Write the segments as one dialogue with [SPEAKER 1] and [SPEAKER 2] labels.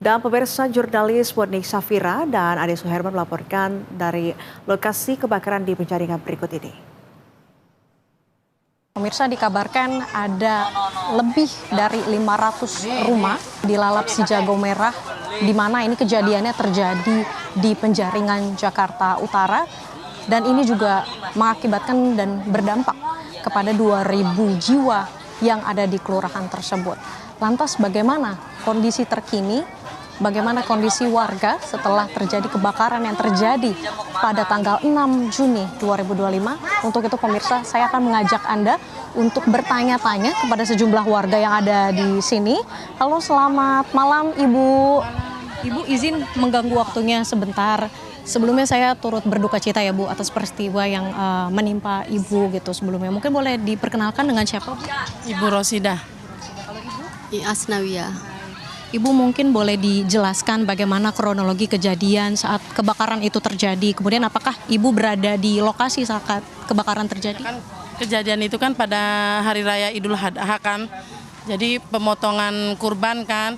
[SPEAKER 1] Dan pemirsa, jurnalis Warnik Safira dan Ade Suherman melaporkan dari lokasi kebakaran di Penjaringan berikut ini.
[SPEAKER 2] Pemirsa, dikabarkan ada lebih dari 500 rumah dilalap si jago merah, di mana ini kejadiannya terjadi di Penjaringan, Jakarta Utara. Dan ini juga mengakibatkan dan berdampak kepada 2.000 jiwa yang ada di kelurahan tersebut. Lantas bagaimana kondisi terkini, bagaimana kondisi warga setelah terjadi kebakaran yang terjadi pada tanggal 6 Juni 2025? Untuk itu pemirsa, saya akan mengajak Anda untuk bertanya-tanya kepada sejumlah warga yang ada di sini. Halo, selamat malam Ibu. Ibu, izin mengganggu waktunya sebentar. Sebelumnya saya turut berduka cita ya Bu atas peristiwa yang menimpa Ibu gitu sebelumnya. Mungkin boleh diperkenalkan dengan siapa Bu?
[SPEAKER 3] Ibu Rosidah.
[SPEAKER 2] Kalau Ibu?
[SPEAKER 3] Asnawiyah.
[SPEAKER 2] Ibu mungkin boleh dijelaskan bagaimana kronologi kejadian saat kebakaran itu terjadi. Kemudian apakah Ibu berada di lokasi saat kebakaran terjadi?
[SPEAKER 3] Kan kejadian itu kan pada hari raya Idul Adha kan. Jadi pemotongan kurban kan.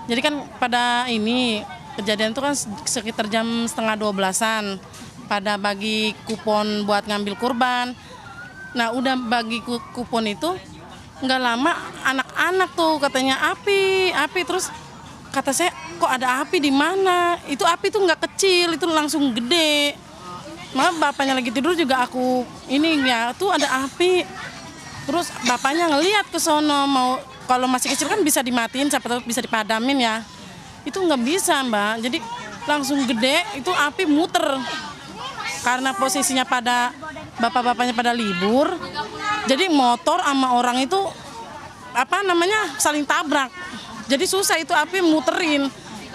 [SPEAKER 3] Jadi kan pada ini kejadian itu kan sekitar jam 11:30-an pada bagi kupon buat ngambil kurban. Nah udah bagi kupon itu nggak lama anak-anak tuh katanya api terus kata saya kok ada api di mana? Itu api tuh nggak kecil, itu langsung gede. Malah bapaknya lagi tidur juga aku ini ya tuh ada api. Terus bapaknya ngelihat ke sono mau kalau masih kecil kan bisa dimatiin, siapa tahu bisa dipadamin ya. Itu nggak bisa Mbak, jadi langsung gede itu api muter. Karena posisinya pada bapak-bapaknya pada libur, jadi motor sama orang itu saling tabrak. Jadi susah itu api muterin.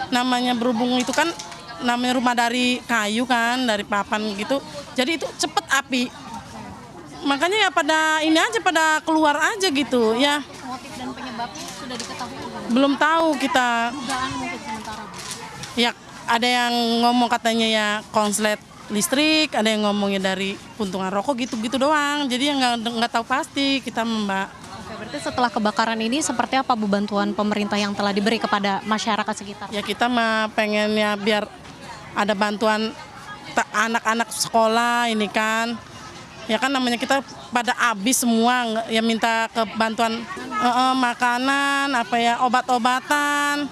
[SPEAKER 3] Namanya berhubung itu kan namanya rumah dari kayu kan, dari papan gitu. Jadi itu cepet api. Makanya ya pada ini aja pada keluar aja gitu ya.
[SPEAKER 2] Motif dan penyebabnya sudah diketahui?
[SPEAKER 3] Belum tahu kita.
[SPEAKER 2] Dugaan mungkin sementara Bu.
[SPEAKER 3] Ya ada yang ngomong katanya ya konslet listrik, ada yang ngomongnya dari puntungan rokok gitu-gitu doang. Jadi yang nggak tahu pasti kita Mbak.
[SPEAKER 2] Oke, berarti setelah kebakaran ini seperti apa Bu bantuan pemerintah yang telah diberi kepada masyarakat sekitar?
[SPEAKER 3] Ya kita mah pengennya biar ada bantuan anak-anak sekolah ini kan. Ya kan namanya kita pada habis semua ya minta ke bantuan makanan, obat-obatan,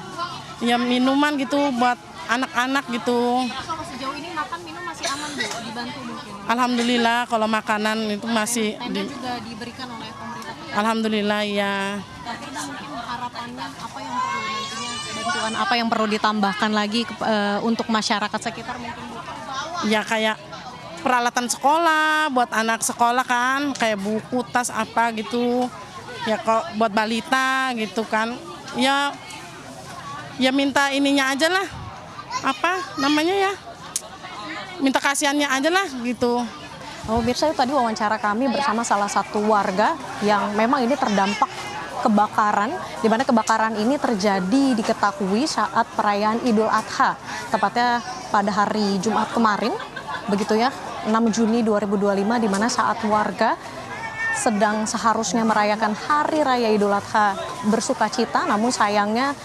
[SPEAKER 3] ya minuman gitu buat anak-anak gitu.
[SPEAKER 2] Kalau sejauh ini makan minum masih aman Bu, dibantu mungkin?
[SPEAKER 3] Alhamdulillah kalau makanan itu masih
[SPEAKER 2] Tenda juga diberikan oleh pemerintah.
[SPEAKER 3] Alhamdulillah ya.
[SPEAKER 2] Tapi mungkin harapannya apa yang perlu nantinya bantuan apa yang perlu ditambahkan lagi untuk masyarakat sekitar mungkin Bu?
[SPEAKER 3] Ya kayak peralatan sekolah buat anak sekolah kan, kayak buku, tas apa gitu. Ya kok buat balita gitu kan. Ya minta ininya aja lah. Minta kasihannya aja lah gitu.
[SPEAKER 2] Pemirsa, itu tadi wawancara kami bersama salah satu warga yang memang ini terdampak kebakaran, di mana kebakaran ini terjadi diketahui saat perayaan Idul Adha, tepatnya pada hari Jumat kemarin, begitu ya, 6 Juni 2025, di mana saat warga sedang seharusnya merayakan Hari Raya Idul Adha bersukacita, namun sayangnya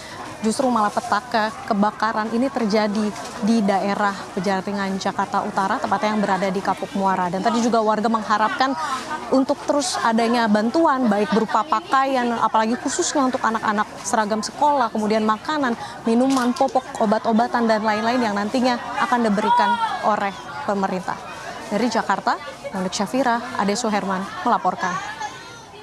[SPEAKER 2] justru malah petaka kebakaran ini terjadi di daerah Penjaringan, Jakarta Utara, tepatnya yang berada di Kapuk Muara. Dan tadi juga warga mengharapkan untuk terus adanya bantuan, baik berupa pakaian, apalagi khususnya untuk anak-anak, seragam sekolah, kemudian makanan, minuman, popok, obat-obatan, dan lain-lain yang nantinya akan diberikan oleh pemerintah. Dari Jakarta, Warnik Safira, Ade Suherman melaporkan.